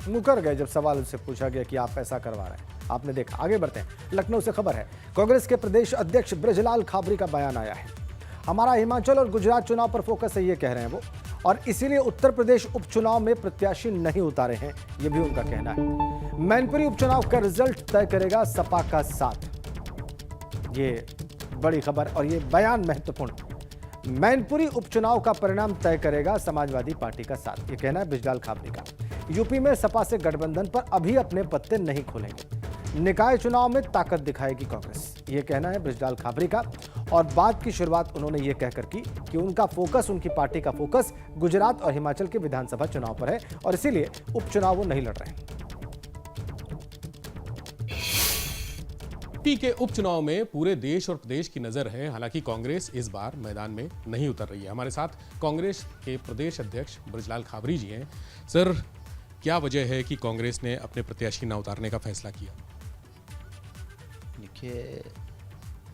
मुकर गए जब सवाल उससे पूछा गया कि आप ऐसा करवा रहे हैं। आपने देखा। आगे बढ़ते हैं। लखनऊ से खबर है, कांग्रेस के प्रदेश अध्यक्ष बृजलाल खाबरी का बयान आया है। हमारा हिमाचल और गुजरात चुनाव पर फोकस है, ये कह रहे हैं वो, और इसीलिए उत्तर प्रदेश उपचुनाव में प्रत्याशी नहीं उतारे हैं, ये भी उनका कहना है। मैनपुरी उपचुनाव का रिजल्ट तय करेगा सपा का साथ, ये बड़ी खबर और ये बयान महत्वपूर्ण। मैनपुरी उपचुनाव का परिणाम तय करेगा समाजवादी पार्टी का साथ, ये कहना है बृजलाल खाबरी का। यूपी में सपा से गठबंधन पर अभी अपने पत्ते नहीं खोलेंगे। निकाय चुनाव में ताकत दिखाएगी कांग्रेस, ये कहना है बृजलाल खाबरी का। और बात की शुरुआत उन्होंने ये कहकर की कि उनका फोकस, उनकी पार्टी का फोकस गुजरात और हिमाचल के विधानसभा चुनाव पर है और इसीलिए उपचुनाव वो नहीं लड़ रहे हैं। यूपी के उपचुनाव में पूरे देश और प्रदेश की नजर है। हालांकि कांग्रेस इस बार मैदान में नहीं उतर रही है। हमारे साथ कांग्रेस के प्रदेश अध्यक्ष बृजलाल खाबरी जी हैं। सर, क्या वजह है कि कांग्रेस ने अपने प्रत्याशी न उतारने का फैसला किया? देखिए,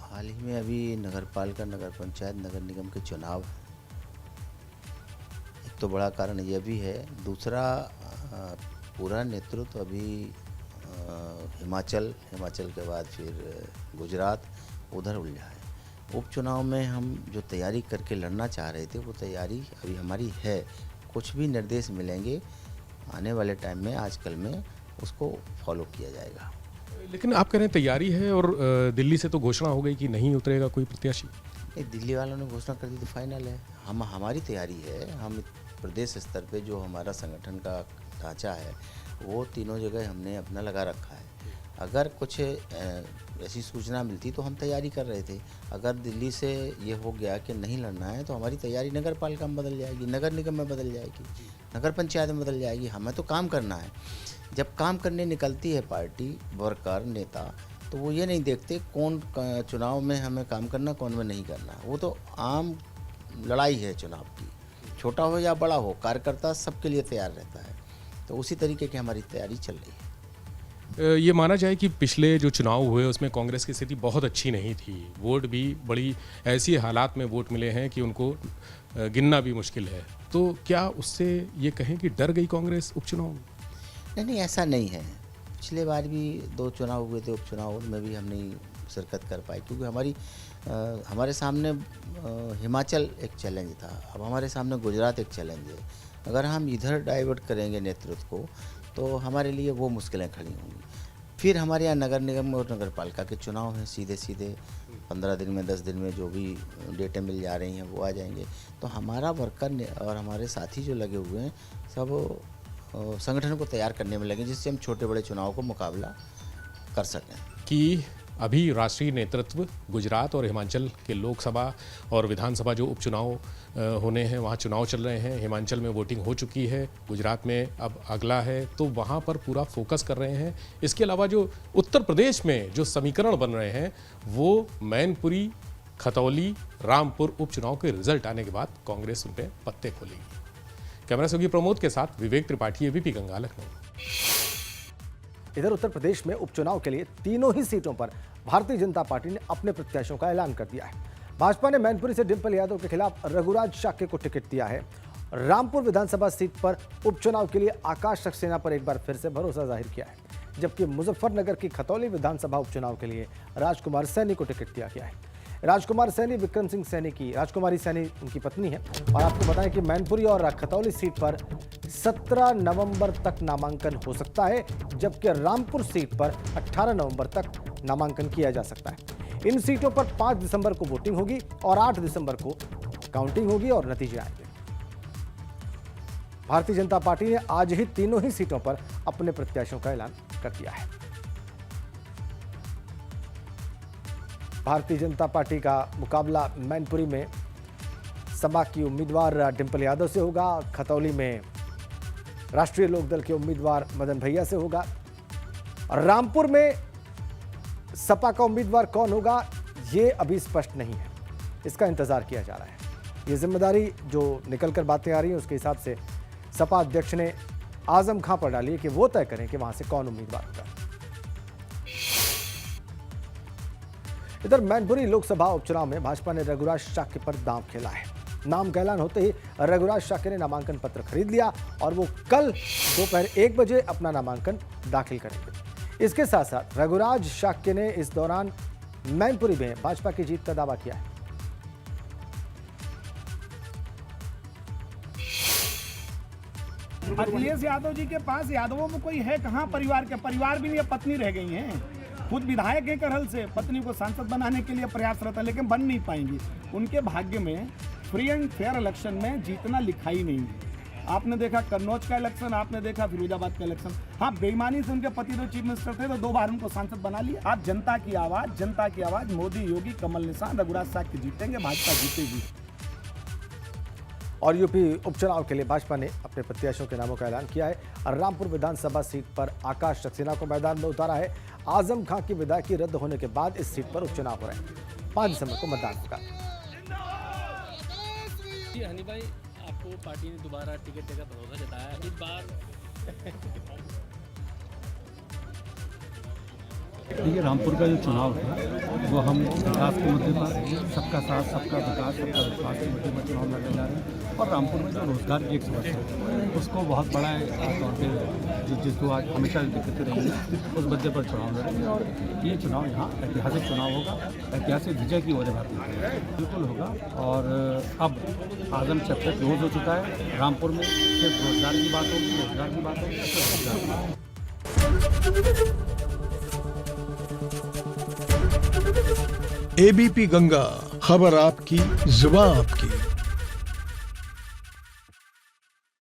हाल ही में अभी नगर पालिका, नगर पंचायत, नगर निगम के चुनाव, एक तो बड़ा कारण यह भी है। दूसरा, पूरा नेतृत्व अभी हिमाचल के बाद फिर गुजरात उधर उलझा है। उपचुनाव में हम जो तैयारी करके लड़ना चाह रहे थे, वो तैयारी अभी हमारी है। कुछ भी निर्देश मिलेंगे आने वाले टाइम में, आजकल में, उसको फॉलो किया जाएगा। लेकिन आप कह रहे हैं तैयारी है, और दिल्ली से तो घोषणा हो गई कि नहीं उतरेगा कोई प्रत्याशी। दिल्ली वालों ने घोषणा कर दी तो फाइनल है। हमारी तैयारी है। हम प्रदेश स्तर पे जो हमारा संगठन का ढांचा है, वो तीनों जगह हमने अपना लगा रखा है। अगर कुछ ऐसी सूचना मिलती तो हम तैयारी कर रहे थे। अगर दिल्ली से ये हो गया कि नहीं लड़ना है, तो हमारी तैयारी नगर पालिका में बदल जाएगी, नगर निगम में बदल जाएगी, नगर पंचायत में बदल जाएगी। हमें तो काम करना है। जब काम करने निकलती है पार्टी, वर्कर, नेता, तो वो ये नहीं देखते कौन चुनाव में हमें काम करना, कौन में नहीं करना। वो तो आम लड़ाई है चुनाव की, छोटा हो या बड़ा हो, कार्यकर्ता सबके लिए तैयार रहता है। तो उसी तरीके की हमारी तैयारी चल रही है। ये माना जाए कि पिछले जो चुनाव हुए उसमें कांग्रेस की स्थिति बहुत अच्छी नहीं थी। वोट भी बड़ी ऐसी हालात में वोट मिले हैं कि उनको गिनना भी मुश्किल है। तो क्या उससे ये कहें कि डर गई कांग्रेस उपचुनाव में? नहीं, ऐसा नहीं है। पिछले बार भी 2 चुनाव हुए थे, उपचुनाव में भी हम नहीं शिरकत कर पाए, क्योंकि हमारे सामने हिमाचल एक चैलेंज था। अब हमारे सामने गुजरात एक चैलेंज है। अगर हम इधर डाइवर्ट करेंगे नेतृत्व को, तो हमारे लिए वो मुश्किलें खड़ी होंगी। फिर हमारे यहाँ नगर निगम और नगर पालिका के चुनाव हैं, सीधे 15 दिन में, 10 दिन में जो भी डेटें मिल जा रही हैं वो आ जाएंगे। तो हमारा वर्कर और हमारे साथी जो लगे हुए हैं, सब संगठन को तैयार करने में लगे, जिससे हम छोटे बड़े चुनाव को मुकाबला कर सकें। कि अभी राष्ट्रीय नेतृत्व गुजरात और हिमाचल के लोकसभा और विधानसभा जो उपचुनाव होने हैं, वहाँ चुनाव चल रहे हैं। हिमाचल में वोटिंग हो चुकी है, गुजरात में अब अगला है, तो वहाँ पर पूरा फोकस कर रहे हैं। इसके अलावा जो उत्तर प्रदेश में जो समीकरण बन रहे हैं, वो मैनपुरी, खतौली, रामपुर उपचुनाव के रिजल्ट आने के बाद कांग्रेस उन पर पत्ते खोलेगी। कैमरा सहयोगी प्रमोद के साथ विवेक त्रिपाठी, एबीपी गंगा, लखनऊ। इधर उत्तर प्रदेश में उपचुनाव के लिए तीनों ही सीटों पर भारतीय जनता पार्टी ने अपने प्रत्याशियों का ऐलान कर दिया है। भाजपा ने मैनपुरी से डिंपल यादव के खिलाफ रघुराज शाक्य को टिकट दिया है। रामपुर विधानसभा सीट पर उपचुनाव के लिए आकाश सक्सेना पर एक बार फिर से भरोसा जाहिर किया है, जबकि मुजफ्फरनगर की खतौली विधानसभा उपचुनाव के लिए राजकुमार सैनी को टिकट दिया गया है। राजकुमार सैनी विक्रम सिंह सैनी की, राजकुमारी सैनी उनकी पत्नी है। और आपको बताएं कि मैनपुरी और खतौली सीट पर 17 नवंबर तक नामांकन हो सकता है, जबकि रामपुर सीट पर 18 नवंबर तक नामांकन किया जा सकता है। इन सीटों पर 5 दिसंबर को वोटिंग होगी और 8 दिसंबर को काउंटिंग होगी और नतीजे आएंगे। भारतीय जनता पार्टी ने आज ही तीनों ही सीटों पर अपने प्रत्याशियों का ऐलान कर दिया है। भारतीय जनता पार्टी का मुकाबला मैनपुरी में सपा की उम्मीदवार डिंपल यादव से होगा, खतौली में राष्ट्रीय लोकदल के उम्मीदवार मदन भैया से होगा, और रामपुर में सपा का उम्मीदवार कौन होगा ये अभी स्पष्ट नहीं है। इसका इंतजार किया जा रहा है। ये जिम्मेदारी जो निकलकर बातें आ रही हैं उसके हिसाब से सपा अध्यक्ष ने आजम खां पर डाली है कि वो तय करें कि वहां से कौन उम्मीदवार होगा। इधर मैनपुरी लोकसभा उपचुनाव में भाजपा ने रघुराज शाक्य पर दांव खेला है। नाम का ऐलान होते ही रघुराज शाक्य ने नामांकन पत्र खरीद लिया और वो कल दोपहर 1 बजे अपना नामांकन दाखिल करेंगे। इसके साथ साथ रघुराज शाक्य ने इस दौरान मैनपुरी में भाजपा की जीत का दावा किया है। अखिलेश यादव जी के पास यादवों में कोई है कहाँ परिवार के? परिवार भी नहीं, अब पत्नी रह गई हैं। खुद विधायक हैं करहल से, पत्नी को सांसद बनाने के लिए प्रयासरत है, लेकिन बन नहीं पाएंगी। उनके भाग्य में फ्री एंड फेयर इलेक्शन में जीतना लिखा ही नहीं है। आपने देखा कन्नौज का इलेक्शन, आपने देखा फिरोजाबाद का इलेक्शन। हाँ, बेईमानी से उनके पति तो चीफ मिनिस्टर थे, तो 2 बार उनको सांसद बना लिया। आप जनता की आवाज मोदी, योगी, कमल निशान, रघुराज शाक्य जीतेंगे, भाजपा जीतेगी। और यूपी उपचुनाव के लिए भाजपा ने अपने प्रत्याशियों के नामों का ऐलान किया है। रामपुर विधानसभा सीट पर आकाश सक्सेना को मैदान में उतारा है। आजम खां की विधायकी रद्द होने के बाद इस सीट पर उपचुनाव हो रहे हैं। 5 दिसंबर को मतदान होगा। जी हनी भाई, आपको पार्टी ने दोबारा टिकट देकर भरोसा जताया है। इस बार देखिए, रामपुर का जो चुनाव है वो हम विकास के मुद्दे पर, सबका साथ, सबका विकास, सबका विश्वास के मुद्दे पर चुनाव लड़ने जा रहे हैं। और रामपुर में जो रोजगार की एक समस्या है उसको बहुत बड़ा तौर पर जिसको आज हमेशा दिक्कतें रही है, उस मुद्दे पर चुनाव लड़ेंगे। और ये चुनाव यहाँ ऐतिहासिक चुनाव होगा, ऐतिहासिक विजय की वजह बिल्कुल होगा। और अब आजम चैप्टर क्लोज हो चुका है। रामपुर में सिर्फ रोजगार की बात होगी, रोजगार की बात होगी, सिर्फ रोजगार की। एबीपी गंगा, खबर आपकी, जुबान आपकी।